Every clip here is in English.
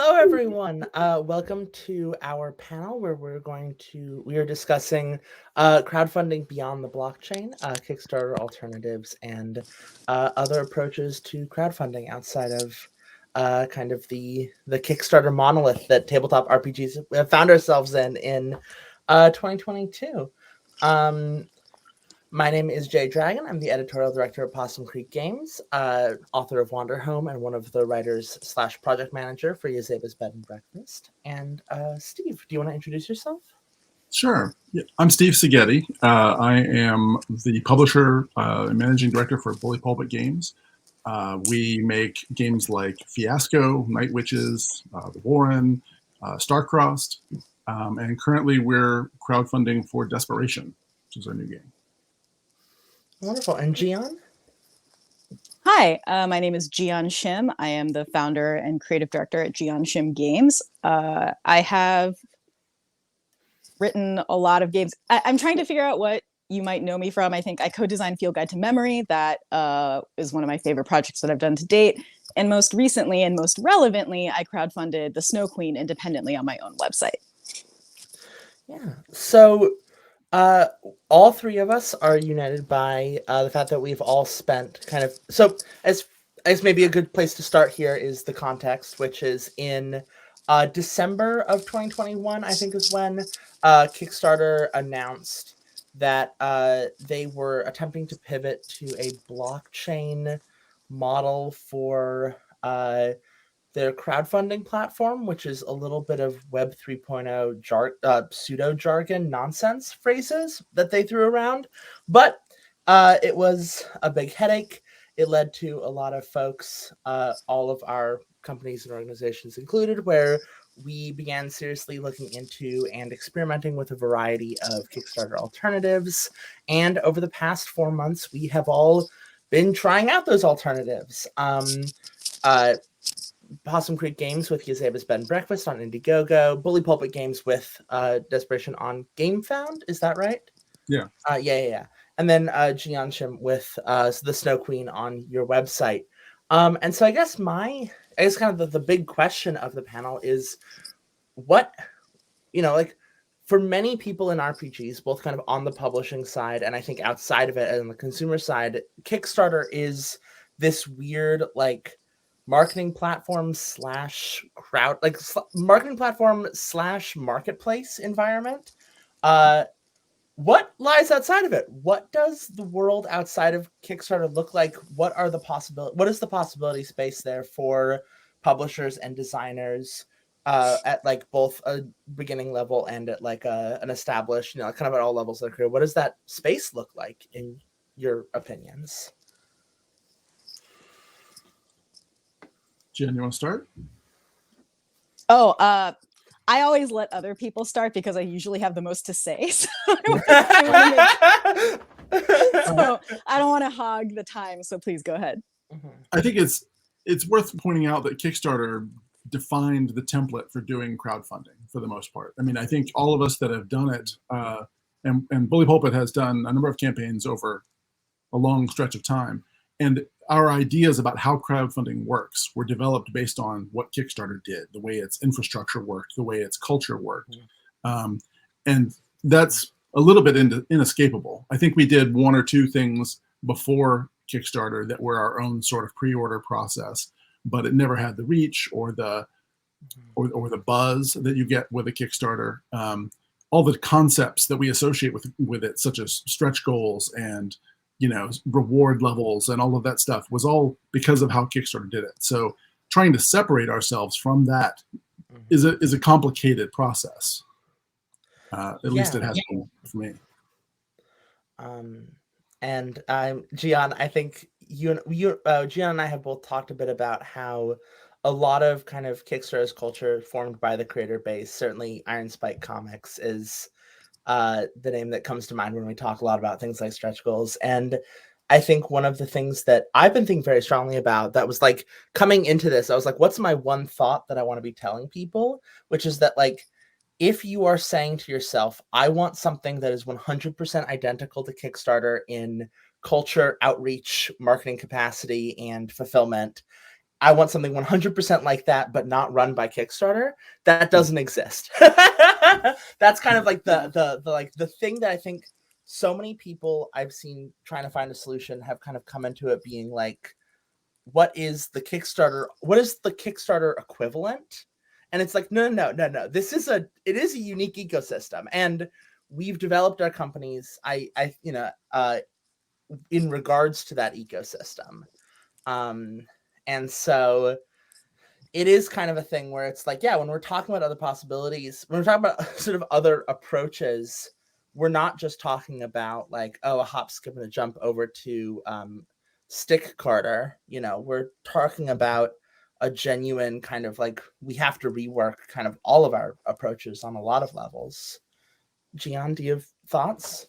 Hello, everyone. Welcome to our panel where we are discussing crowdfunding beyond the blockchain, Kickstarter alternatives, and other approaches to crowdfunding outside of kind of the Kickstarter monolith that tabletop RPGs have found ourselves in 2022. Um, my name is Jay Dragon. I'm the editorial director of Possum Creek Games, author of Wander Home, and one of the writers / project manager for Yazeba's Bed and Breakfast. And Steve, do you want to introduce yourself? Sure. Yeah, I'm Steve Seghetti. I am the publisher and managing director for Bully Pulpit Games. We make games like Fiasco, Night Witches, The Warren, Starcrossed, and currently we're crowdfunding for Desperation, which is our new game. Wonderful. And Gian? Hi, my name is Gian Shim. I am the founder and creative director at Gian Shim Games. I have written a lot of games. I'm trying to figure out what you might know me from. I think I co-designed Field Guide to Memory. That is one of my favorite projects that I've done to date. And most recently and most relevantly, I crowdfunded The Snow Queen independently on my own website. Yeah. So all three of us are united by the fact that we've all spent as maybe a good place to start here is the context, which is in December of 2021, I think is when Kickstarter announced that they were attempting to pivot to a blockchain model for their crowdfunding platform, which is a little bit of Web 3.0 pseudo jargon nonsense phrases that they threw around. But it was a big headache. It led to a lot of folks, all of our companies and organizations included, where we began seriously looking into and experimenting with a variety of Kickstarter alternatives. And over the past 4 months, we have all been trying out those alternatives. Possum Creek Games with Yazeba's Bed and Breakfast on Indiegogo, Bully Pulpit Games with Desperation on GameFound. Is that right? Yeah. Yeah. And then Gian Shim with The Snow Queen on your website. And so I guess kind of the big question of the panel is what, for many people in RPGs, both kind of on the publishing side and I think outside of it and on the consumer side, Kickstarter is this weird, marketing platform /marketplace environment. What lies outside of it? What does the world outside of Kickstarter look like? What is the possibility space there for publishers and designers at both a beginning level and at an established, kind of at all levels of their career? What does that space look like in your opinions? Jen, you want to start? I always let other people start because I usually have the most to say. So I don't want to hog the time. So please go ahead. I think it's worth pointing out that Kickstarter defined the template for doing crowdfunding for the most part. I mean, I think all of us that have done it, and Bully Pulpit has done a number of campaigns over a long stretch of time. And our ideas about how crowdfunding works were developed based on what Kickstarter did, the way its infrastructure worked, the way its culture worked. And that's a little bit inescapable. I think we did one or two things before Kickstarter that were our own sort of pre-order process, but it never had the reach or the buzz that you get with a Kickstarter. All the concepts that we associate with it, such as stretch goals and reward levels and all of that stuff, was all because of how Kickstarter did it. So trying to separate ourselves from that is a complicated process. At least it has been for me. And Gian, I think Gian and I have both talked a bit about how a lot of kind of Kickstarter's culture formed by the creator base, certainly Iron Spike Comics is the name that comes to mind when we talk a lot about things like stretch goals. And I think one of the things that I've been thinking very strongly about that was coming into this, I was like, what's my one thought that I want to be telling people? Which is that if you are saying to yourself, I want something that is 100% identical to Kickstarter in culture, outreach, marketing capacity, and fulfillment, I want something 100% like that, but not run by Kickstarter. That doesn't exist. That's kind of like the thing that I think so many people I've seen trying to find a solution have kind of come into it being like, what is the Kickstarter equivalent? And it's like, no. It is a unique ecosystem, and we've developed our companies in regards to that ecosystem. And so it is kind of a thing where it's like, yeah, when we're talking about other possibilities, when we're talking about sort of other approaches, we're not just talking about like, oh, a hop, skip, and a jump over to stick Carter. We're talking about a genuine kind of like, we have to rework kind of all of our approaches on a lot of levels. Gian, do you have thoughts?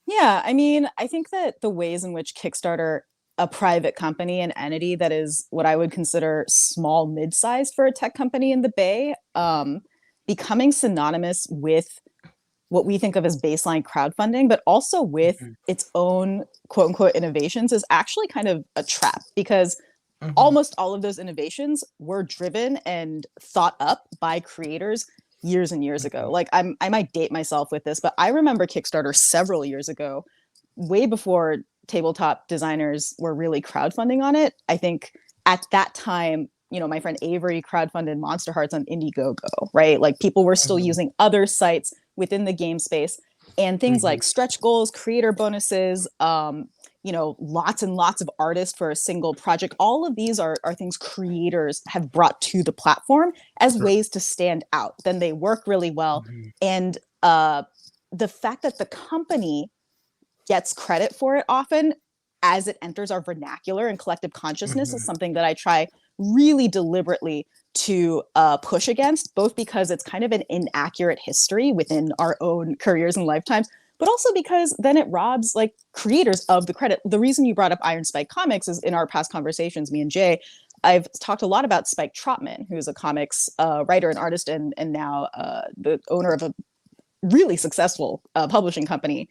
Yeah, I mean, I think that the ways in which Kickstarter, a private company, an entity that is what I would consider small, mid-sized for a tech company in the Bay, becoming synonymous with what we think of as baseline crowdfunding, but also with its own quote unquote innovations is actually kind of a trap, because almost all of those innovations were driven and thought up by creators years and years ago. Like I might date myself with this, but I remember Kickstarter several years ago, way before tabletop designers were really crowdfunding on it. I think at that time, my friend Avery crowdfunded Monster Hearts on Indiegogo, right? Like people were still using other sites within the game space, and things like stretch goals, creator bonuses, lots and lots of artists for a single project. All of these are things creators have brought to the platform as ways to stand out. Then they work really well. And the fact that the company gets credit for it often as it enters our vernacular and collective consciousness is something that I try really deliberately to push against, both because it's kind of an inaccurate history within our own careers and lifetimes, but also because then it robs like creators of the credit. The reason you brought up Iron Spike Comics is in our past conversations, me and Jay, I've talked a lot about Spike Trotman, who's a comics writer and artist, and now the owner of a really successful publishing company.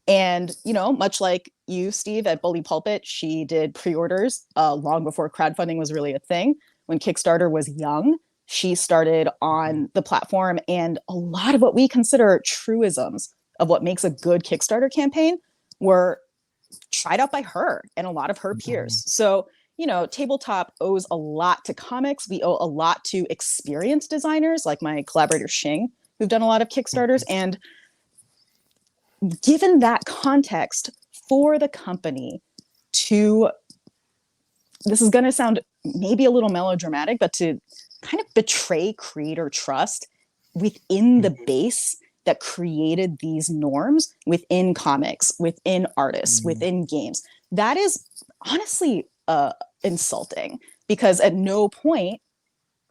And, much like you, Steve, at Bully Pulpit, she did pre-orders long before crowdfunding was really a thing. When Kickstarter was young, she started on the platform, and a lot of what we consider truisms of what makes a good Kickstarter campaign were tried out by her and a lot of her peers. So, tabletop owes a lot to comics. We owe a lot to experienced designers like my collaborator Shing, who've done a lot of Kickstarters. And given that context for the company to, this is going to sound maybe a little melodramatic, but to kind of betray creator trust within the base that created these norms within comics, within artists, within games, that is honestly insulting, because at no point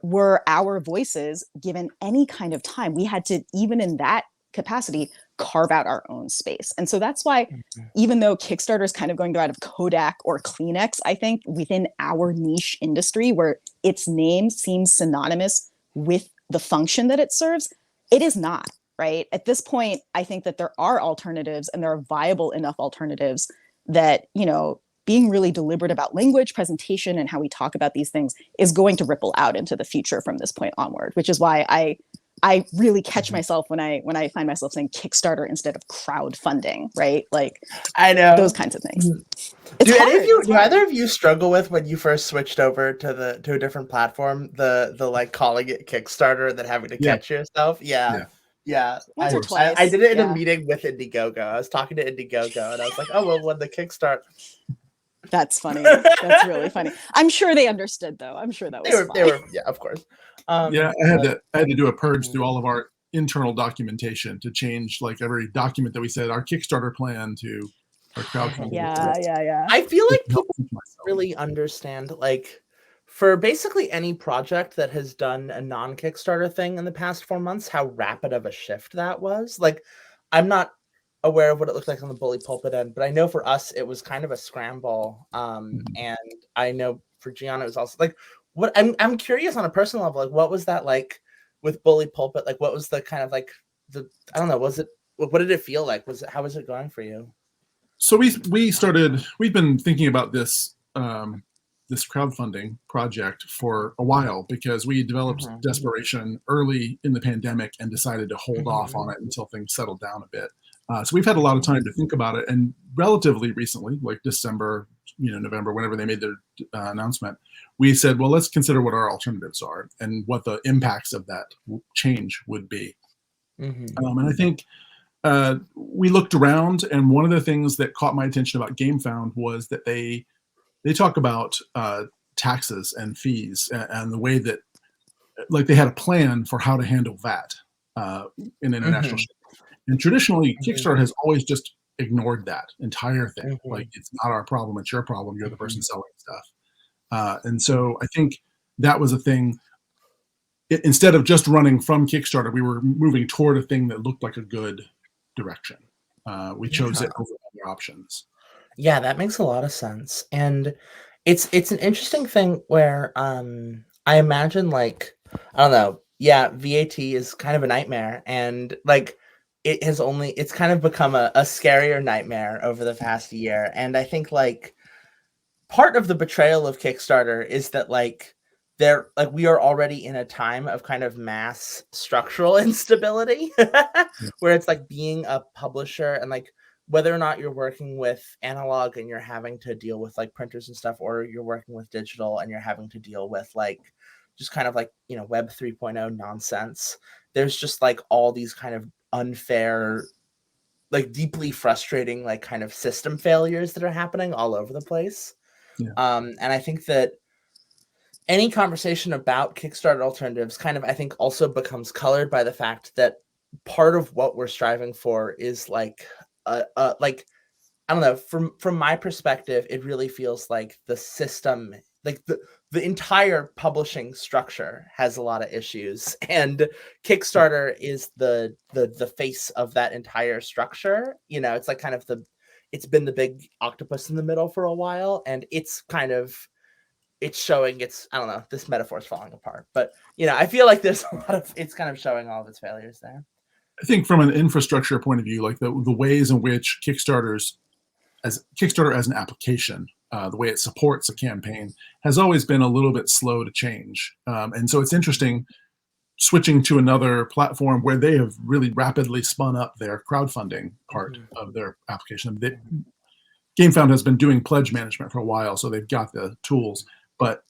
were our voices given any kind of time. We had to, even in that capacity, carve out our own space. And so that's why, even though Kickstarter is kind of going out of Kodak or Kleenex, I think within our niche industry where its name seems synonymous with the function that it serves, it is not, right? At this point, I think that there are alternatives, and there are viable enough alternatives that, being really deliberate about language, presentation, and how we talk about these things is going to ripple out into the future from this point onward, which is why I really catch myself when I find myself saying Kickstarter instead of crowdfunding, right? Like, I know those kinds of things. Do either of you struggle with, when you first switched over to a different platform, the like calling it Kickstarter and then having to catch yourself? Yeah. Once or twice. I did it in a meeting with Indiegogo. I was talking to Indiegogo and I was like, oh, well, when the Kickstarter. That's funny. That's really funny. I'm sure they understood, though. I'm sure that was fine. They were, yeah, of course. I had to do a purge through all of our internal documentation to change like every document that we said our Kickstarter plan to our crowdfunding. Yeah. I feel like people really understand, like, for basically any project that has done a non-Kickstarter thing in the past 4 months, how rapid of a shift that was. Like, I'm not aware of what it looked like on the Bully Pulpit end, but I know for us it was kind of a scramble. And I know for Gianna it was also like, what I'm curious on a personal level, like, what was that like with Bully Pulpit? Like, what was the kind of like I don't know, what did it feel like? How was it going for you? So we've been thinking about this this crowdfunding project for a while because we developed Desperation early in the pandemic and decided to hold off on it until things settled down a bit. So we've had a lot of time to think about it, and relatively recently, like December, November, whenever they made their announcement, we said, well, let's consider what our alternatives are and what the impacts of that change would be. And I think we looked around, and one of the things that caught my attention about GameFound was that they talk about taxes and fees and the way that, like, they had a plan for how to handle VAT in international shipping. And traditionally, Kickstarter has always just ignored that entire thing. Like, it's not our problem, it's your problem. You're the person selling stuff. And so I think that was a thing. Instead of just running from Kickstarter, we were moving toward a thing that looked like a good direction. We chose it over other options. Yeah, that makes a lot of sense. And it's an interesting thing where I imagine, like, I don't know, VAT is kind of a nightmare, and like it's kind of become a scarier nightmare over the past year. And I think, like, part of the betrayal of Kickstarter is that, like, we are already in a time of kind of mass structural instability where it's like being a publisher, and like whether or not you're working with analog and you're having to deal with like printers and stuff, or you're working with digital and you're having to deal with like just kind of like, Web 3.0 nonsense. There's just like all these kind of unfair, like deeply frustrating, like kind of system failures that are happening all over the place. And I think that any conversation about Kickstarter alternatives kind of, I think, also becomes colored by the fact that part of what we're striving for is like, like, I don't know, from my perspective, it really feels like the system, like the entire publishing structure has a lot of issues, and Kickstarter is the face of that entire structure. It's like kind of it's been the big octopus in the middle for a while, and it's showing I don't know, this metaphor is falling apart, but I feel like there's a lot of, it's kind of showing all of its failures there. I think from an infrastructure point of view, like the ways in which Kickstarter as an application, the way it supports a campaign has always been a little bit slow to change. And so it's interesting switching to another platform where they have really rapidly spun up their crowdfunding part of their application. GameFound has been doing pledge management for a while, so they've got the tools. But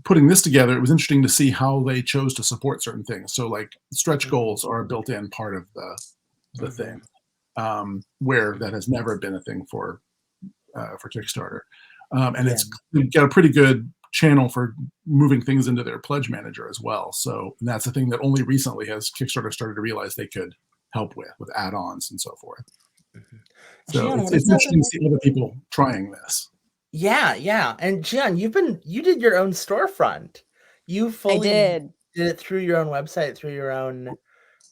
putting this together, it was interesting to see how they chose to support certain things. So, like, stretch goals are a built-in part of the thing, where that has never been a thing for Kickstarter. And it's got a pretty good channel for moving things into their pledge manager as well. So, and that's the thing that only recently has Kickstarter started to realize they could help with add-ons and so forth. So Gian, it's interesting to see other people trying this. Yeah. And Gian, you did your own storefront. You fully did it through your own website, through your own,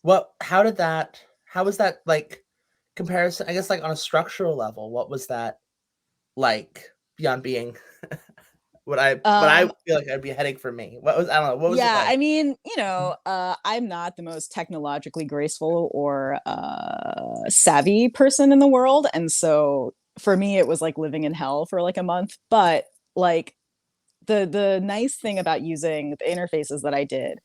how was that like comparison, I guess, like on a structural level? What was that like beyond being what I feel like I'd be a headache for me? I don't know. What was it like? I mean, I'm not the most technologically graceful or savvy person in the world. And so for me, it was like living in hell for like a month. But like the nice thing about using the interfaces that I did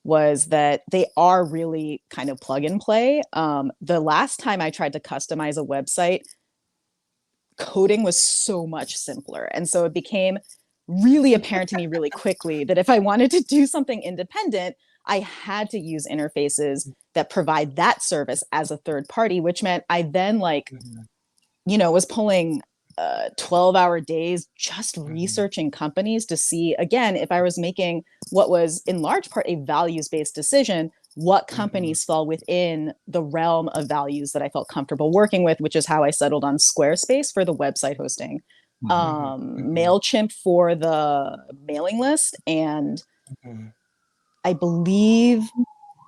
was that they are really kind of plug and play. The last time I tried to customize a website, coding was so much simpler. And so it became really apparent to me really quickly that if I wanted to do something independent, I had to use interfaces that provide that service as a third party, which meant I then was pulling 12-hour days just researching companies to see, again, if I was making what was in large part a values-based decision, what companies fall within the realm of values that I felt comfortable working with, which is how I settled on Squarespace for the website hosting, MailChimp for the mailing list, and I believe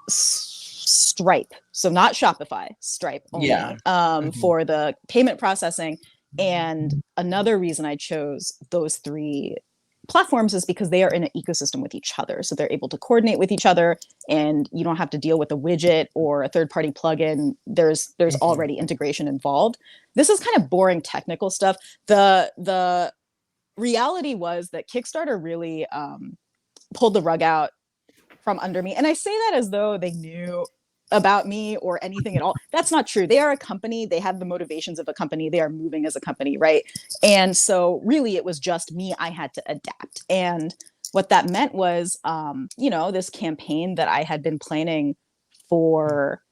Stripe. So not Shopify, Stripe only, for the payment processing. And another reason I chose those three platforms is because they are in an ecosystem with each other. So they're able to coordinate with each other, and you don't have to deal with a widget or a third-party plugin. There's already integration involved. This is kind of boring technical stuff. The reality was that Kickstarter really pulled the rug out from under me. And I say that as though they knew about me or anything at all. That's not true. They are a company. They have the motivations of a company. They are moving as a company, right? And so really it was just me. I had to adapt. And what that meant was, this campaign that I had been planning for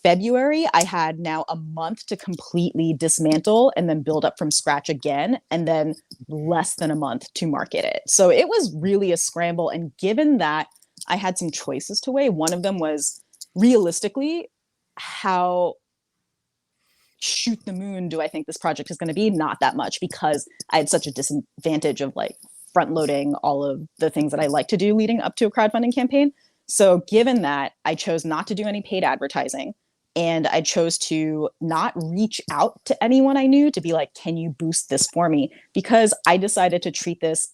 February, I had now a month to completely dismantle and then build up from scratch again, and then less than a month to market it. So it was really a scramble. And given that I had some choices to weigh, one of them was realistically, how shoot the moon do I think this project is going to be? Not that much, because I had such a disadvantage of like front loading all of the things that I like to do leading up to a crowdfunding campaign. So given that, I chose not to do any paid advertising, and I chose to not reach out to anyone I knew to be like, can you boost this for me? Because I decided to treat this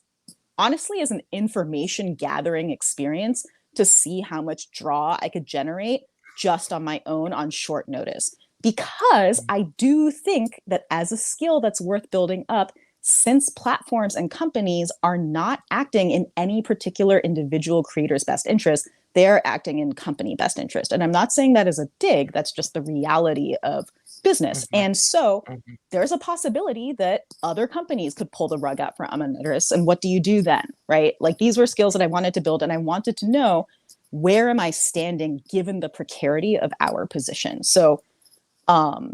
honestly as an information gathering experience to see how much draw I could generate just on my own on short notice. Because I do think that as a skill that's worth building up, since platforms and companies are not acting in any particular individual creator's best interest, they're acting in company best interest. And I'm not saying that as a dig, that's just the reality of business. And so there's a possibility that other companies could pull the rug out from under us. And what do you do then, right? Like, these were skills that I wanted to build, and I wanted to know, where am I standing given the precarity of our position? So after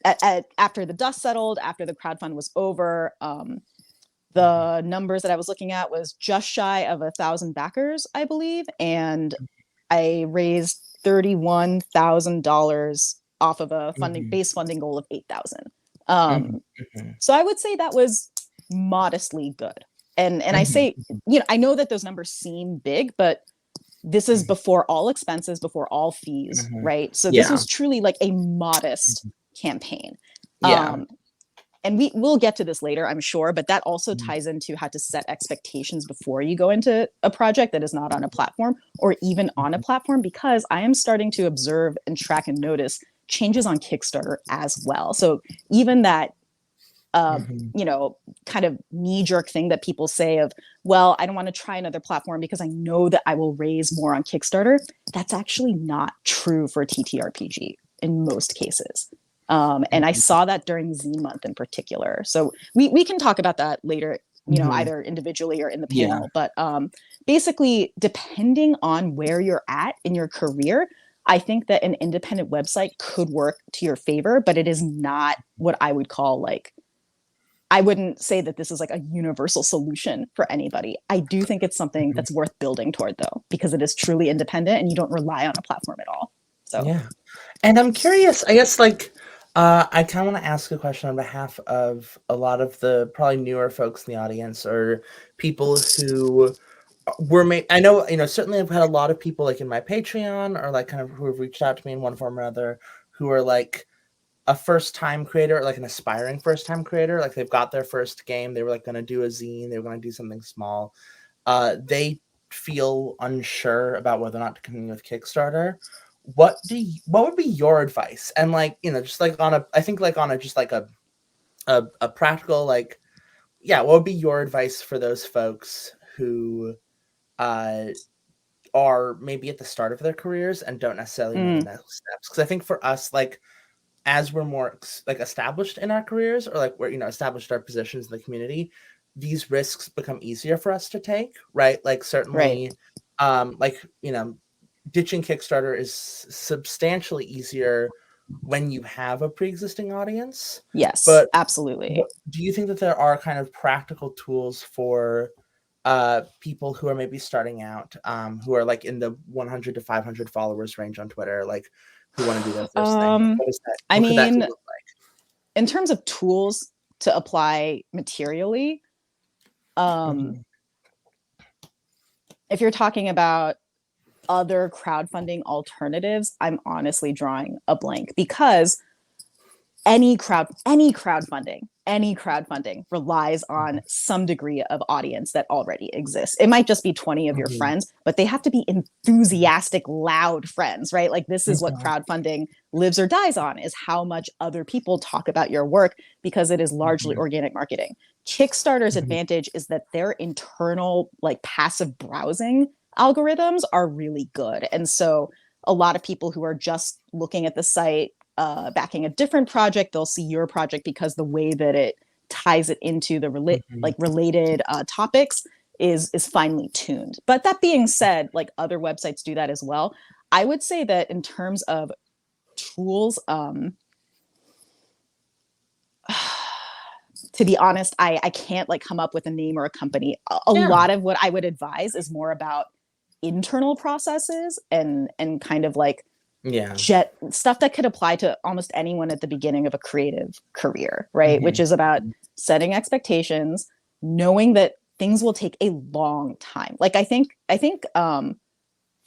the dust settled, after the crowdfund was over, the numbers that I was looking at was just shy of 1,000 backers, I believe. And I raised $31,000 off of a base funding goal of 8,000. So I would say that was modestly good. And I say, I know that those numbers seem big, but this is before all expenses, before all fees, right? So this was truly like a modest campaign. And we'll get to this later, I'm sure, but that also ties into how to set expectations before you go into a project that is not on a platform, or even on a platform, because I am starting to observe and track and notice changes on Kickstarter as well. So even that, kind of knee-jerk thing that people say of, well, I don't want to try another platform because I know that I will raise more on Kickstarter. That's actually not true for TTRPG in most cases. And I saw that during Zine Month in particular. So we can talk about that later, either individually or in the panel. But basically, depending on where you're at in your career, I think that an independent website could work to your favor, but it is not what I would call like, I wouldn't say that this is like a universal solution for anybody. I do think it's something that's worth building toward, though, because it is truly independent and you don't rely on a platform at all. So yeah. And I'm curious, I guess, like, I kind of want to ask a question on behalf of a lot of the probably newer folks in the audience, or people who were I know, certainly I've had a lot of people like in my Patreon, or like kind of who have reached out to me in one form or another, who are like a first-time creator, like an aspiring first-time creator. Like, they've got their first game, they were like going to do a zine, they were going to do something small. They feel unsure about whether or not to continue with Kickstarter. What would be your advice? And like, just like on a practical, like, what would be your advice for those folks who are maybe at the start of their careers and don't necessarily know the next steps? Because I think for us, like, as we're more like established in our careers, or like we're established our positions in the community, these risks become easier for us to take, right? Like, certainly, ditching Kickstarter is substantially easier when you have a pre-existing audience. Yes, but absolutely. Do you think that there are kind of practical tools for people who are maybe starting out, who are like in the 100 to 500 followers range on Twitter, like, who want to do their first thing? What is that? What could that tool look like? In terms of tools to apply materially, if you're talking about other crowdfunding alternatives, I'm honestly drawing a blank, because any crowdfunding any crowdfunding relies on some degree of audience that already exists. It might just be 20 of your friends, but they have to be enthusiastic, loud friends, right? Like this is what crowdfunding lives or dies on, is how much other people talk about your work, because it is largely organic marketing. Kickstarter's advantage is that their internal like passive browsing algorithms are really good. And so a lot of people who are just looking at the site, backing a different project, they'll see your project because the way that it ties it into the related topics is finely tuned. But that being said, like other websites do that as well. I would say that in terms of tools, to be honest, I can't like come up with a name or a company. A lot of what I would advise is more about internal processes and kind of like stuff that could apply to almost anyone at the beginning of a creative career, right? Which is about setting expectations, knowing that things will take a long time. Like I think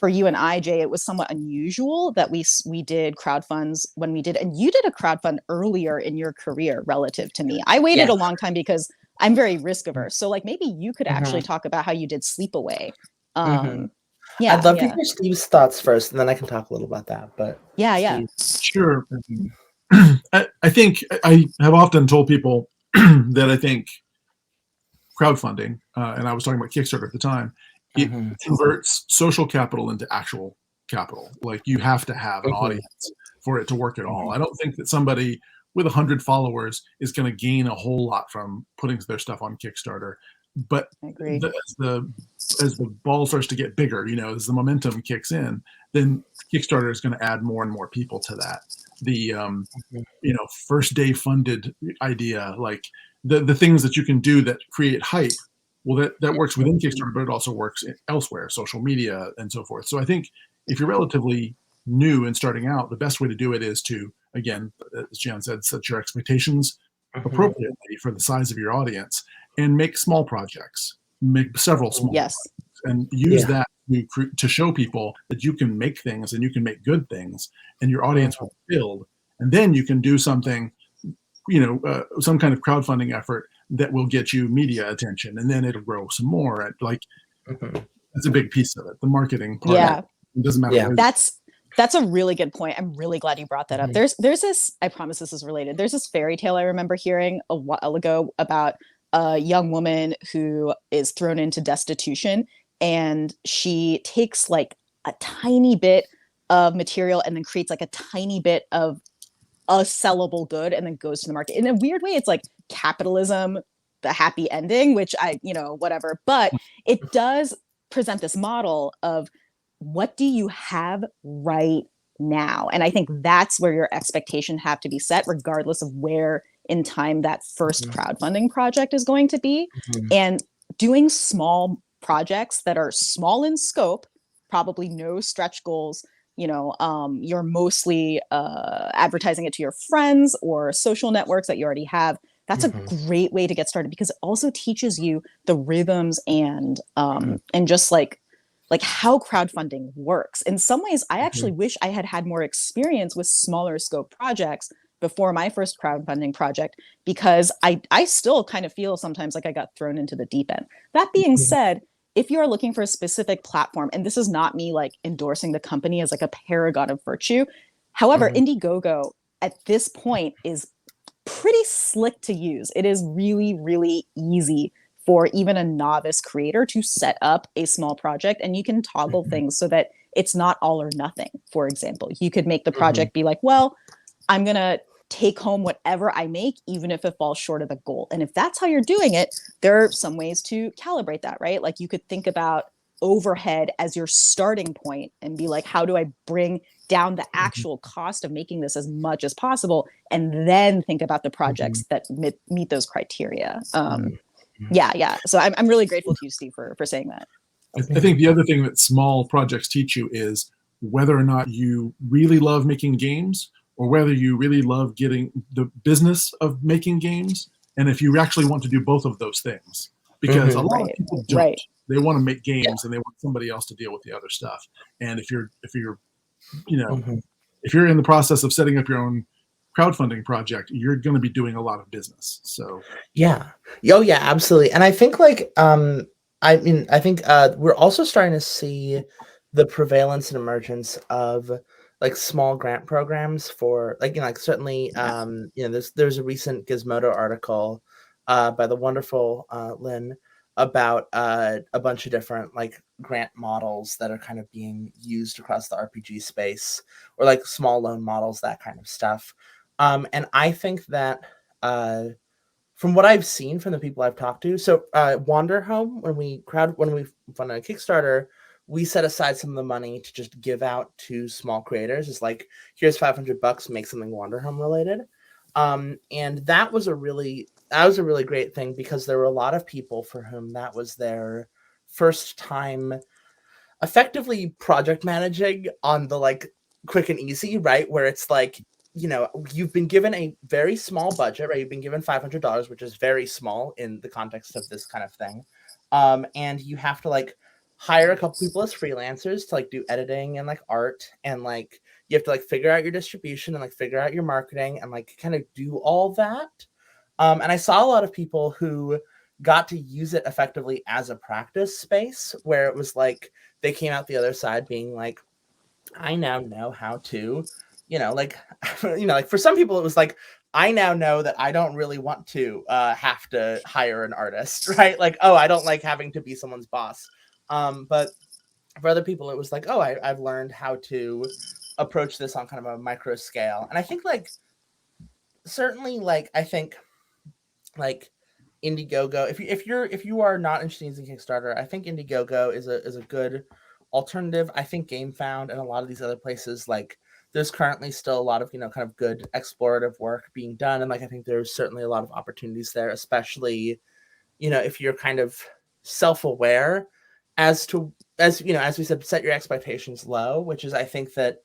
for you and I, Jay, it was somewhat unusual that we did crowdfunds when we did, and you did a crowdfund earlier in your career relative to me. I waited a long time because I'm very risk averse. So like maybe you could actually talk about how you did Sleepaway. Yeah, I'd love to hear Steve's thoughts first, and then I can talk a little about that. But sure. I think I have often told people that I think crowdfunding, and I was talking about Kickstarter at the time, it converts social capital into actual capital. Like you have to have an audience for it to work at all. I don't think that somebody with 100 followers is going to gain a whole lot from putting their stuff on Kickstarter. But as the ball starts to get bigger, as the momentum kicks in, then Kickstarter is going to add more and more people to that. The first day funded idea, like the things that you can do that create hype. Well, that works within Kickstarter, but it also works elsewhere, social media and so forth. So I think if you're relatively new and starting out, the best way to do it is to, again, as Jan said, set your expectations appropriately for the size of your audience and make small projects, make several small projects, and use that to show people that you can make things and you can make good things and your audience will build. And then you can do something, some kind of crowdfunding effort that will get you media attention, and then it'll grow some more. That's a big piece of it. The marketing part. It doesn't matter. Yeah. That's a really good point. I'm really glad you brought that up. There's this, I promise this is related. There's this fairy tale I remember hearing a while ago about a young woman who is thrown into destitution, and she takes like a tiny bit of material and then creates like a tiny bit of a sellable good and then goes to the market. In a weird way, it's like capitalism, the happy ending, which whatever. But it does present this model of what do you have right now? And I think that's where your expectation have to be set, regardless of where in time that first crowdfunding project is going to be. And doing small projects that are small in scope, probably no stretch goals. You're mostly advertising it to your friends or social networks that you already have. That's a great way to get started, because it also teaches you the rhythms and just like how crowdfunding works. In some ways, I actually wish I had had more experience with smaller scope projects before my first crowdfunding project, because I still kind of feel sometimes like I got thrown into the deep end. That being said, if you are looking for a specific platform, and this is not me like endorsing the company as like a paragon of virtue. However, Indiegogo at this point is pretty slick to use. It is really, really easy for even a novice creator to set up a small project, and you can toggle things so that it's not all or nothing. For example, you could make the project be like, well, I'm going to take home whatever I make, even if it falls short of the goal. And if that's how you're doing it, there are some ways to calibrate that, right? Like you could think about overhead as your starting point and be like, how do I bring down the actual cost of making this as much as possible? And then think about the projects that meet those criteria. Yeah. So I'm really grateful to you, Steve, for saying that. I think the other thing that small projects teach you is whether or not you really love making games, or whether you really love getting the business of making games, and if you actually want to do both of those things. Because a lot of people don't. They want to make games and they want somebody else to deal with the other stuff. And if you're in the process of setting up your own crowdfunding project, you're going to be doing a lot of business. So Yeah. Oh yeah, absolutely. And I think like I mean I think we're also starting to see the prevalence and emergence of like small grant programs for like like certainly there's a recent Gizmodo article by the wonderful Lynn about a bunch of different like grant models that are kind of being used across the RPG space, or like small loan models, that kind of stuff. And I think that from what I've seen from the people I've talked to, so Wander Home, when we funded a Kickstarter, we set aside some of the money to just give out to small creators. It's like, here's $500, make something Wander Home related, and that was a really great thing, because there were a lot of people for whom that was their first time effectively project managing on the like quick and easy, right? Where it's like, you've been given a very small budget, right? You've been given $500, which is very small in the context of this kind of thing. And you have to like hire a couple people as freelancers to like do editing and like art, and like you have to like figure out your distribution and like figure out your marketing and like kind of do all that. And I saw a lot of people who got to use it effectively as a practice space, where it was like they came out the other side being like, I now know how to, like, like for some people it was like, I now know that I don't really want to have to hire an artist, right? Like, oh, I don't like having to be someone's boss. But for other people, it was like, oh, I've learned how to approach this on kind of a micro scale. And I think like, certainly like, I think like Indiegogo, if you are not interested in using Kickstarter, I think Indiegogo is a good alternative. I think GameFound and a lot of these other places, like there's currently still a lot of kind of good explorative work being done, and like I think there's certainly a lot of opportunities there, especially if you're kind of self-aware as we said, set your expectations low, which is I think that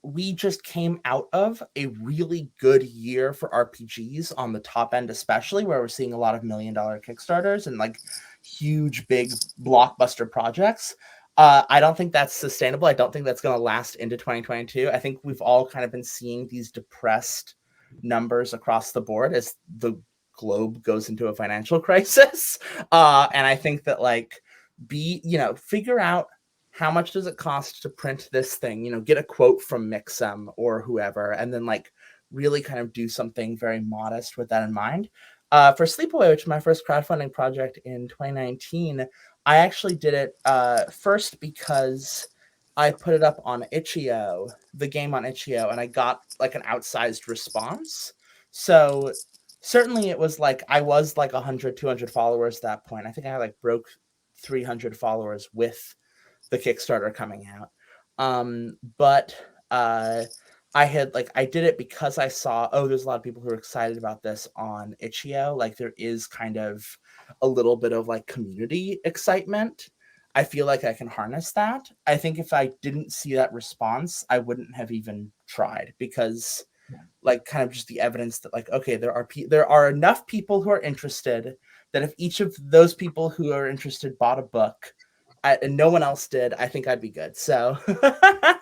we just came out of a really good year for RPGs on the top end, especially where we're seeing a lot of $1 million Kickstarters and like huge, big blockbuster projects. I don't think that's sustainable. I don't think that's going to last into 2022. I think we've all kind of been seeing these depressed numbers across the board as the globe goes into a financial crisis. And I think that like, figure out how much does it cost to print this thing, get a quote from Mixam or whoever, and then like really kind of do something very modest with that in mind. For Sleepaway, which is my first crowdfunding project in 2019, I actually did it first because I put it up on Itch.io, the game on Itch.io, and I got like an outsized response. So certainly it was like, I was like 100, 200 followers at that point. I think I like broke 300 followers with the Kickstarter coming out. But I did it because I saw, there's a lot of people who are excited about this on Itch.io. Like there is kind of a little bit of like community excitement. I feel like I can harness that. I think if I didn't see that response, I wouldn't have even tried, because like kind of just the evidence that like, okay, there are enough people who are interested that if each of those people who are interested bought a book, and no one else did, I think I'd be good. So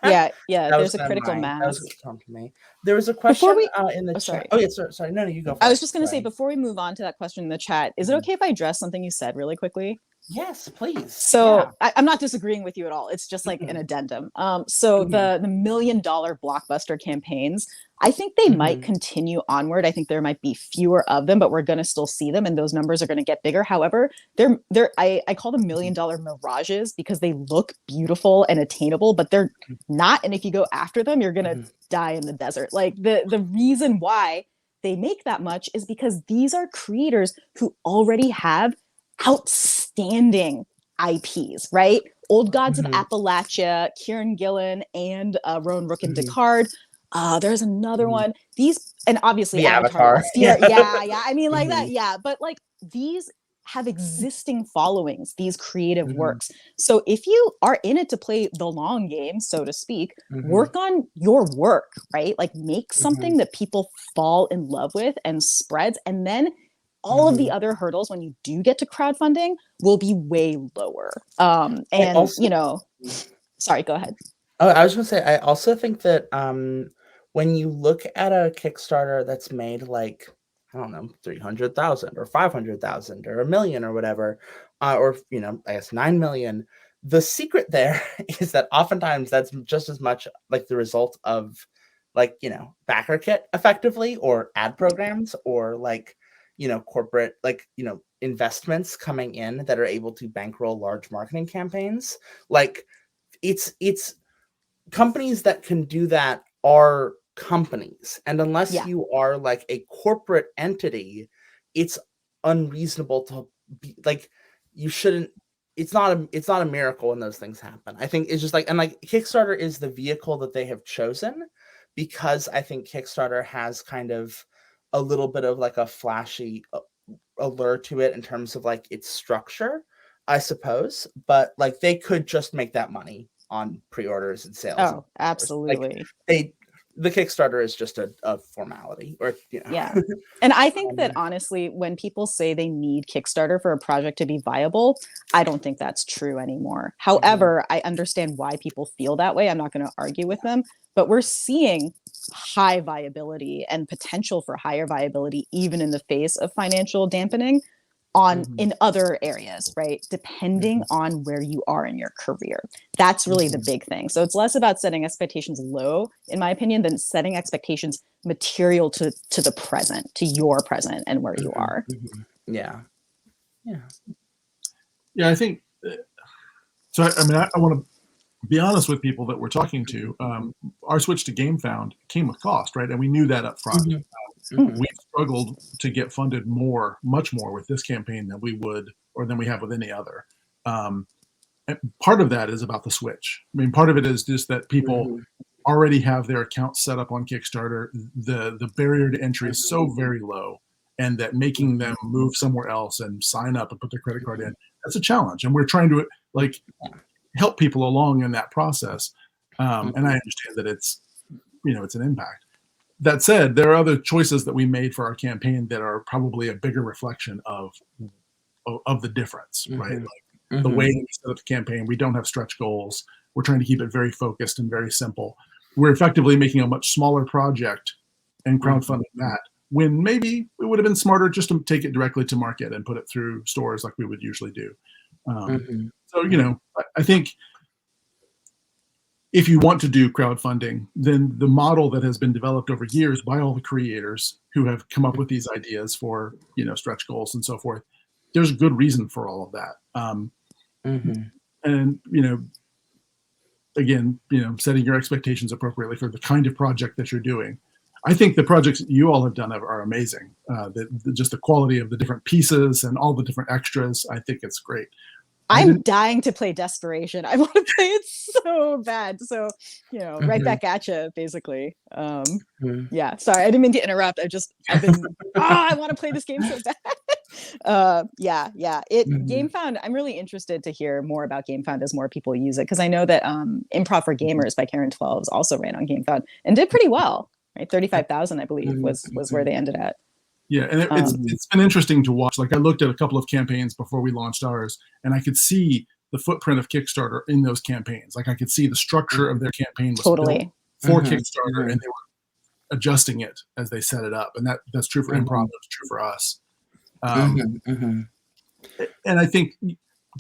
yeah, that was there's a critical mass. That was what prompted me. There was a question in the chat. Sorry. Oh yeah, sorry. No, you go. I was just going to say, before we move on to that question in the chat, is it okay if I address something you said really quickly? Yes, please. So yeah. I'm not disagreeing with you at all. It's just like an addendum. So the $1 million blockbuster campaigns, I think they might continue onward. I think there might be fewer of them, but we're going to still see them, and those numbers are going to get bigger. However, I call them $1 million mirages, because they look beautiful and attainable, but they're not. And if you go after them, you're going to die in the desert. Like the reason why they make that much is because these are creators who already have outstanding IPs, right? Old Gods of Appalachia, Kieran Gillen, and Rowan Rook and Descartes. There's another one. These, and obviously the Avatar. Yeah. I mean, like that. Yeah, but like these have existing followings, these creative works. So if you are in it to play the long game, so to speak, work on your work, right? Like make something that people fall in love with and spreads, and then all of the other hurdles when you do get to crowdfunding will be way lower. And also, sorry, go ahead. Oh, I was going to say, I also think that when you look at a Kickstarter that's made like, I don't know, 300,000 or 500,000 or a million or whatever, or, I guess 9 million, the secret there is that oftentimes that's just as much like the result of like, backer kit effectively, or ad programs, or like, corporate, like, investments coming in that are able to bankroll large marketing campaigns. Like, it's companies that can do that are companies, and unless Yeah. you are like a corporate entity, it's unreasonable to be like, you shouldn't, it's not a miracle when those things happen. I think it's just like, and like Kickstarter is the vehicle that they have chosen, because I think Kickstarter has kind of a little bit of like a flashy allure to it in terms of like its structure, I suppose. But like they could just make that money on pre-orders and sales. Oh, absolutely. Like the Kickstarter is just a formality, or Yeah. And I think that honestly, when people say they need Kickstarter for a project to be viable, I don't think that's true anymore. However, I understand why people feel that way. I'm not going to argue with them, but we're seeing high viability and potential for higher viability, even in the face of financial dampening in other areas, right? Depending on where you are in your career. That's really the big thing. So it's less about setting expectations low, in my opinion, than setting expectations material to the present, to your present and where you are. Yeah. I think so. I mean, I want to be honest with people that we're talking to. Our switch to GameFound came with cost, right? And we knew that up front. We struggled to get funded much more with this campaign than we would, or than we have with any other. And part of that is about the switch. I mean, part of it is just that people already have their accounts set up on Kickstarter. The barrier to entry is so very low, and that making them move somewhere else and sign up and put their credit card in, that's a challenge. And we're trying to like help people along in that process. And I understand that it's an impact. That said, there are other choices that we made for our campaign that are probably a bigger reflection of the difference, right? Like the way that we set up the campaign, we don't have stretch goals. We're trying to keep it very focused and very simple. We're effectively making a much smaller project and crowdfunding that, when maybe it would have been smarter just to take it directly to market and put it through stores like we would usually do. So, I think if you want to do crowdfunding, then the model that has been developed over years by all the creators who have come up with these ideas for, stretch goals and so forth, there's a good reason for all of that. And, again, setting your expectations appropriately for the kind of project that you're doing. I think the projects that you all have done are amazing. Just the quality of the different pieces and all the different extras, I think it's great. I'm dying to play Desperation. I want to play it so bad. So, right back at you, basically. Yeah, sorry, I didn't mean to interrupt. I want to play this game so bad. GameFound, I'm really interested to hear more about GameFound as more people use it, because I know that Improv for Gamers by Karen 12 also ran on GameFound and did pretty well, right? 35,000, I believe, was where they ended at. Yeah, and it's been interesting to watch. Like, I looked at a couple of campaigns before we launched ours, and I could see the footprint of Kickstarter in those campaigns. Like, I could see the structure of their campaign was built for Kickstarter, and they were adjusting it as they set it up. And that's true for Improv. That's true for us. And I think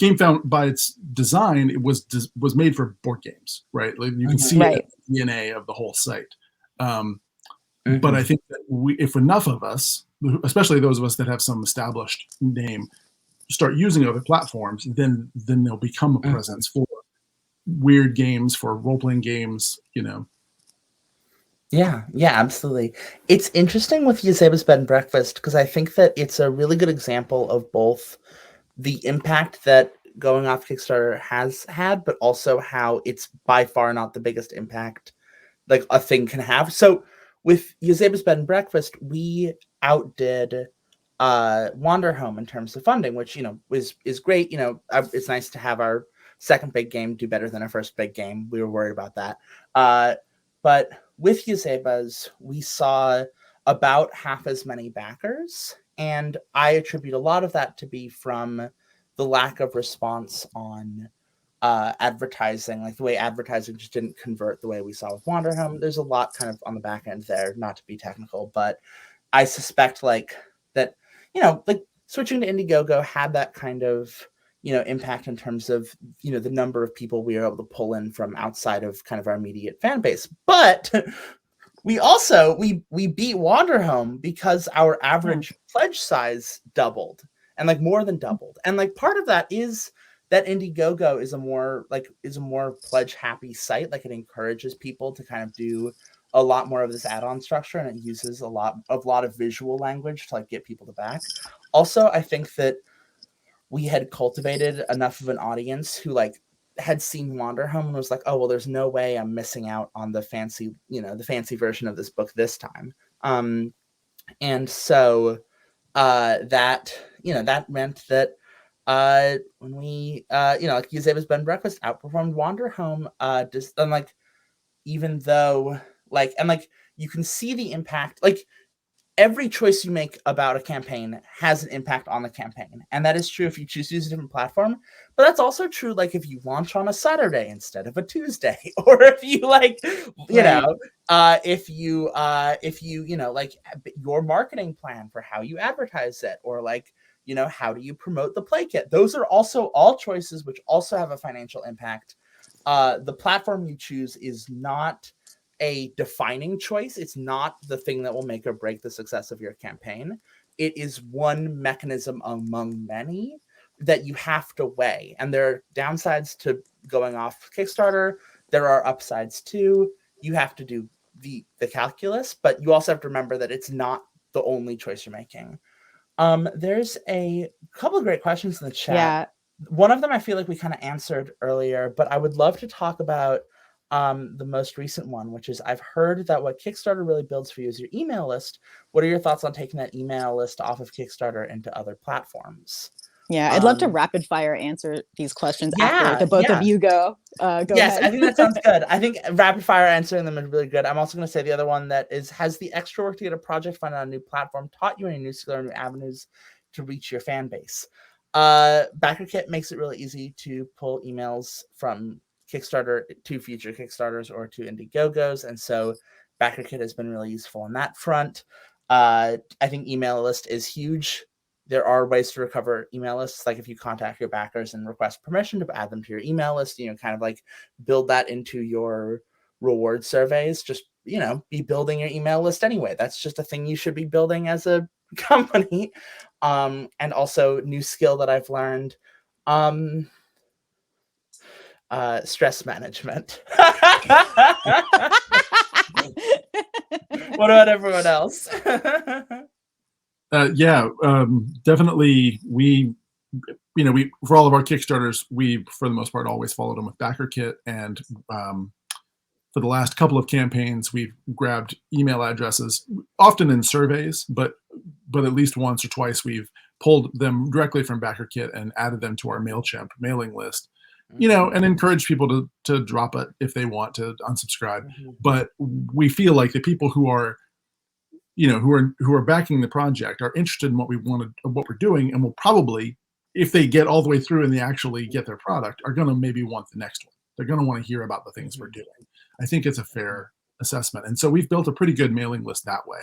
GameFound, by its design, it was made for board games, right? Like, you can see it in the DNA of the whole site. But I think that if enough of us, especially those of us that have some established name, start using other platforms, then they'll become a presence for weird games, for role-playing games, Yeah, absolutely. It's interesting with Yoseba's Bed and Breakfast, because I think that it's a really good example of both the impact that going off Kickstarter has had, but also how it's by far not the biggest impact like a thing can have. So with Yoseba's Bed and Breakfast, we outdid Wander Home in terms of funding, which is great. It's nice to have our second big game do better than our first big game. We were worried about that, but with Yoseba's, we saw about half as many backers, and I attribute a lot of that to be from the lack of response on advertising, like the way advertising just didn't convert the way we saw with Wanderhome. There's a lot kind of on the back end there, not to be technical, but I suspect like that, like switching to Indiegogo had that kind of, impact in terms of, the number of people we were able to pull in from outside of kind of our immediate fan base. But we also, we beat Wanderhome because our average pledge size doubled, and like more than doubled. And like part of that is that Indiegogo is a more pledge happy site. Like it encourages people to kind of do a lot more of this add-on structure, and it uses a lot of visual language to like get people to back. Also, I think that we had cultivated enough of an audience who like had seen Wanderhome and was like, oh well, there's no way I'm missing out on the fancy version of this book this time. And so that meant that when we like Eusebius Bed and Breakfast outperformed Wanderhome, just and like even though like and like you can see the impact, like every choice you make about a campaign has an impact on the campaign, and that is true if you choose to use a different platform, but that's also true like if you launch on a Saturday instead of a Tuesday, or if you like if you like your marketing plan for how you advertise it, or like how do you promote the play kit. Those are also all choices which also have a financial impact. The platform you choose is not a defining choice. It's not the thing that will make or break the success of your campaign. It is one mechanism among many that you have to weigh. And there are downsides to going off Kickstarter. There are upsides too. You have to do the calculus, but you also have to remember that it's not the only choice you're making. There's a couple of great questions in the chat. Yeah. One of them I feel like we kind of answered earlier, but I would love to talk about the most recent one, which is I've heard that what Kickstarter really builds for you is your email list. What are your thoughts on taking that email list off of Kickstarter into other platforms? Yeah, I'd love to rapid fire answer these questions after the both of you go. Go yes, ahead. I think that sounds good. I think rapid fire answering them is really good. I'm also going to say the other one that is, has the extra work to get a project funded on a new platform taught you any new skill or new avenues to reach your fan base? BackerKit makes it really easy to pull emails from Kickstarter to future Kickstarters or to Indiegogos, and so BackerKit has been really useful on that front. I think email list is huge. There are ways to recover email lists, like if you contact your backers and request permission to add them to your email list, kind of like build that into your reward surveys. Just be building your email list anyway. That's just a thing you should be building as a company. And also new skill that I've learned, stress management. What about everyone else? Definitely. We for all of our Kickstarters, we for the most part always followed them with BackerKit, and for the last couple of campaigns, we've grabbed email addresses, often in surveys, but at least once or twice we've pulled them directly from BackerKit and added them to our MailChimp mailing list, and encourage people to drop it if they want to unsubscribe. But we feel like the people who are who are backing the project are interested in what we're doing, and will probably, if they get all the way through and they actually get their product, are going to maybe want the next one. They're going to want to hear about the things we're doing. I think it's a fair assessment. And so we've built a pretty good mailing list that way.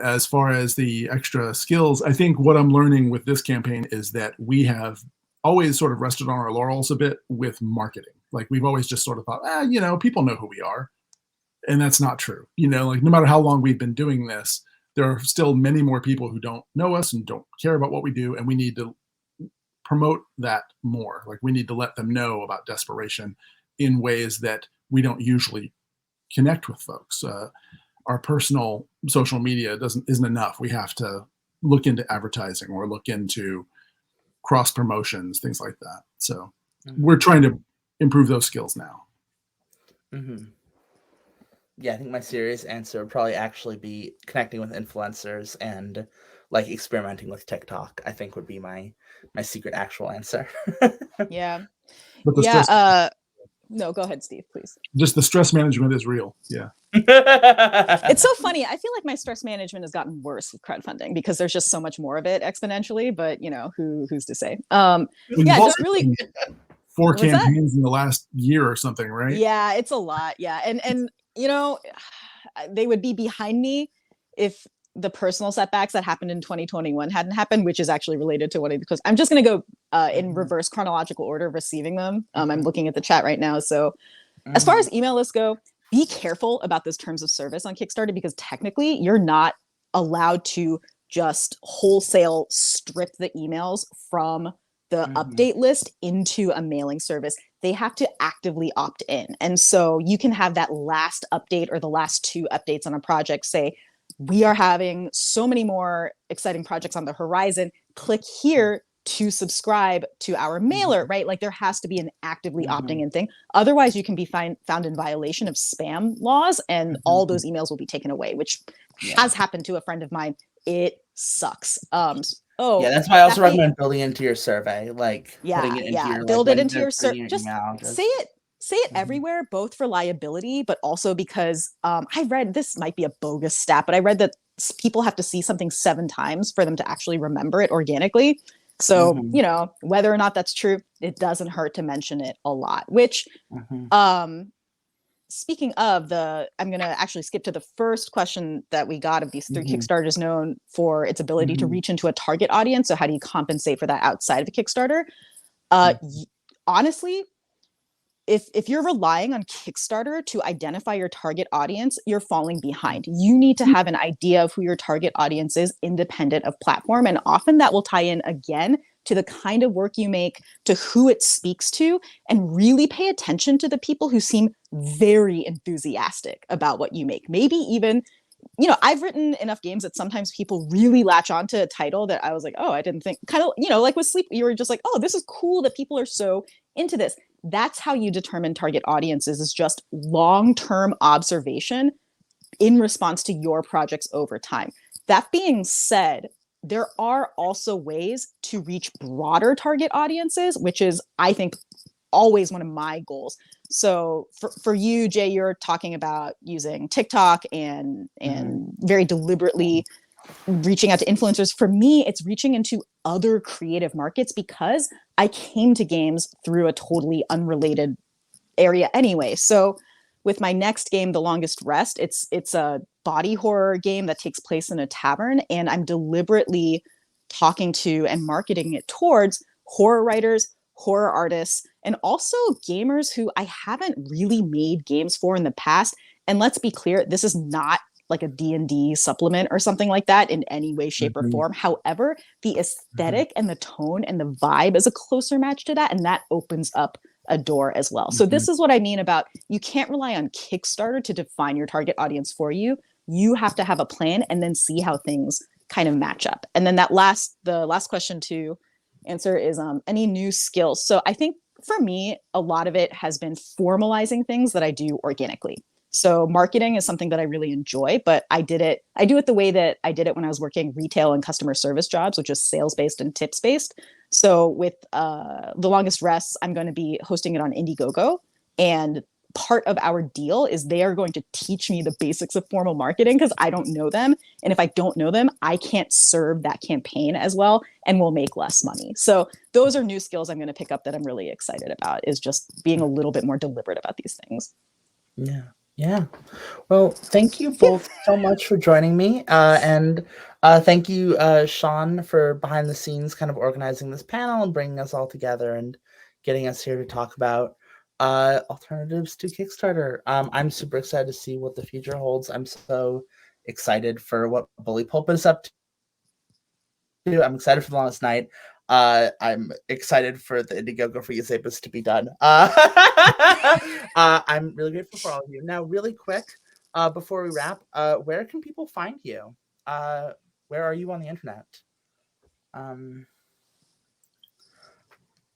As far as the extra skills, I think what I'm learning with this campaign is that we have always sort of rested on our laurels a bit with marketing. Like we've always just sort of thought, people know who we are. And that's not true. Like no matter how long we've been doing this, there are still many more people who don't know us and don't care about what we do. And we need to promote that more. Like we need to let them know about Desperation in ways that we don't usually connect with folks. Our personal social media isn't enough. We have to look into advertising or look into cross promotions, things like that. So we're trying to improve those skills now. Yeah, I think my serious answer would probably actually be connecting with influencers and like experimenting with TikTok. I think would be my secret actual answer. Yeah. But No, go ahead, Steve, please. Just the stress management is real. Yeah. It's so funny. I feel like my stress management has gotten worse with crowdfunding because there's just so much more of it exponentially. But you know, who's to say? Yeah, just really. 4 campaigns in the last year or something, right? Yeah, it's a lot. Yeah, and you know, they would be behind me if the personal setbacks that happened in 2021 hadn't happened, which is actually related to what because I'm just going to go in reverse chronological order of receiving them. I'm looking at the chat right now. So as far as email lists go, be careful about those terms of service on Kickstarter because technically you're not allowed to just wholesale strip the emails from the update list into a mailing service. They have to actively opt in. And so you can have that last update or the last 2 updates on a project say, we are having so many more exciting projects on the horizon. Click here to subscribe to our mailer, right? Like there has to be an actively opting in thing. Otherwise, you can be found in violation of spam laws and all those emails will be taken away, which has happened to a friend of mine. It sucks. Yeah, that's why I also recommend building into your survey, like putting it into your build like, it into your survey. Just say it everywhere, both for liability, but also because I read this might be a bogus stat, but I read that people have to see something 7 times for them to actually remember it organically. So, you know, whether or not that's true, it doesn't hurt to mention it a lot, which speaking of I'm going to actually skip to the first question that we got of these 3 Kickstarters known for its ability to reach into a target audience. So how do you compensate for that outside of a Kickstarter? Honestly, if you're relying on Kickstarter to identify your target audience, you're falling behind. You need to have an idea of who your target audience is independent of platform. And often that will tie in again to the kind of work you make, to who it speaks to, and really pay attention to the people who seem very enthusiastic about what you make. Maybe even, you know, I've written enough games that sometimes people really latch onto a title that I was like, oh, I didn't think, kind of, you know, like with Sleep, you were just like, oh, this is cool that people are so into this. That's how you determine target audiences, is just long-term observation in response to your projects over time. That being said, there are also ways to reach broader target audiences, which is, I think, always one of my goals. So for you, Jay, you're talking about using TikTok and very deliberately reaching out to influencers. For me, it's reaching into other creative markets because I came to games through a totally unrelated area anyway. So with my next game, The Longest Rest, it's a body horror game that takes place in a tavern, and I'm deliberately talking to and marketing it towards horror writers, horror artists, and also gamers who I haven't really made games for in the past. And let's be clear, this is not like a D&D supplement or something like that in any way, shape, or form. However, the aesthetic and the tone and the vibe is a closer match to that, and that opens up a door as well. So this is what I mean about, you can't rely on Kickstarter to define your target audience for you. You have to have a plan and then see how things kind of match up. And then the last question to answer is any new skills. So I think for me, a lot of it has been formalizing things that I do organically. So marketing is something that I really enjoy, but I do it the way that I did it when I was working retail and customer service jobs, which is sales-based and tips-based. So with The Longest Rest, I'm going to be hosting it on Indiegogo. And part of our deal is they are going to teach me the basics of formal marketing because I don't know them. And if I don't know them, I can't serve that campaign as well and will make less money. So those are new skills I'm going to pick up that I'm really excited about, is just being a little bit more deliberate about these things. Yeah. Yeah. Well, thank you both so much for joining me. And thank you, Sean, for behind the scenes kind of organizing this panel and bringing us all together and getting us here to talk about alternatives to Kickstarter. I'm super excited to see what the future holds. I'm so excited for what Bully Pulpit is up to. I'm excited for The Longest Night. I'm excited for the Indiegogo for Eusebis to be done. I'm really grateful for all of you. Now, really quick, before we wrap, where can people find you? Where are you on the internet?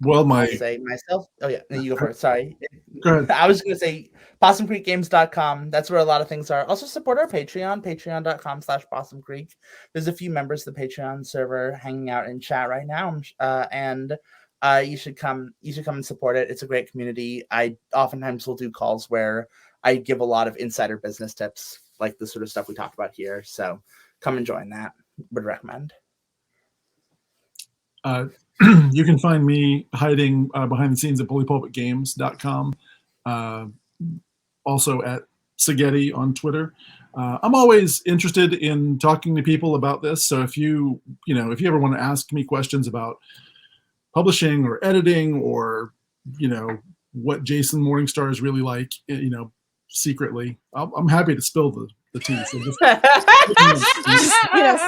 Well, I say myself. Oh yeah, you go first. Sorry. Go ahead. I was going to say PossumCreekGames.com. That's where a lot of things are. Also support our Patreon, patreon.com/PossumCreek. There's a few members of the Patreon server hanging out in chat right now. And you should come and support it. It's a great community. I oftentimes will do calls where I give a lot of insider business tips, like the sort of stuff we talked about here. So come and join that. Would recommend. You can find me hiding behind the scenes at bullypulpitgames.com. Also at Sagetti on Twitter. I'm always interested in talking to people about this. So if you ever want to ask me questions about publishing or editing, or what Jason Morningstar is really like, secretly, I'm happy to spill the tea. So just,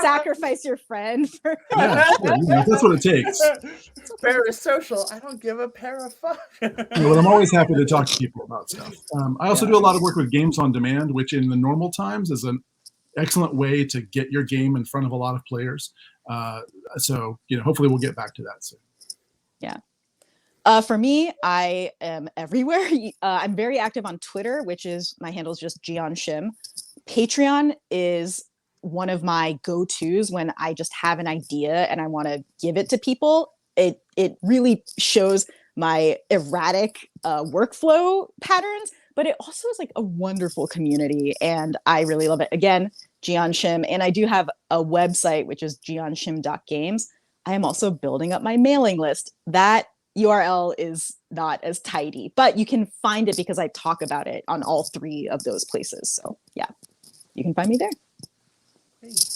sacrifice your friend for. Yeah, if that's what it takes. Parasocial. I don't give a fuck. But I'm always happy to talk to people about stuff. I also do a lot of work with Games on Demand, which in the normal times is an excellent way to get your game in front of a lot of players. So hopefully we'll get back to that soon. Yeah. For me, I am everywhere. I'm very active on Twitter, which is, my handle is just Gian Shim. Patreon is one of my go-tos when I just have an idea and I want to give it to people. It really shows my erratic workflow patterns, but it also is like a wonderful community, and I really love it. Again, Gian Shim, and I do have a website, which is gianshim.games. I am also building up my mailing list. That URL is not as tidy, but you can find it because I talk about it on all three of those places. So yeah, you can find me there.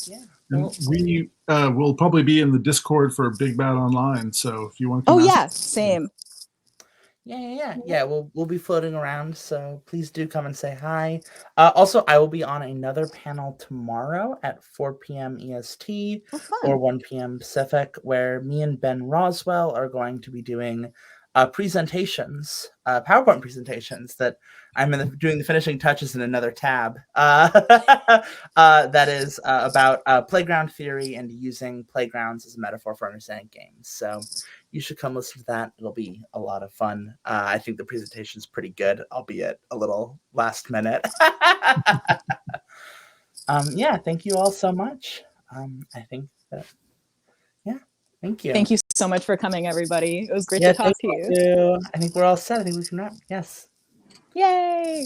Yeah. And we will probably be in the Discord for Big Bad Online. So if you want to, same. Yeah. We'll be floating around, so please do come and say hi. Also, I will be on another panel tomorrow at 4 p.m. EST or 1 p.m. Pacific, where me and Ben Roswell are going to be doing presentations, PowerPoint presentations that I'm doing the finishing touches in another tab. That is about playground theory and using playgrounds as a metaphor for understanding games. So you should come listen to that. It'll be a lot of fun. I think the presentation is pretty good, albeit a little last minute. Thank you all so much. I think that, thank you. Thank you so much for coming, everybody. It was great to talk to you. I think we're all set. I think we can wrap. Yes. Yay!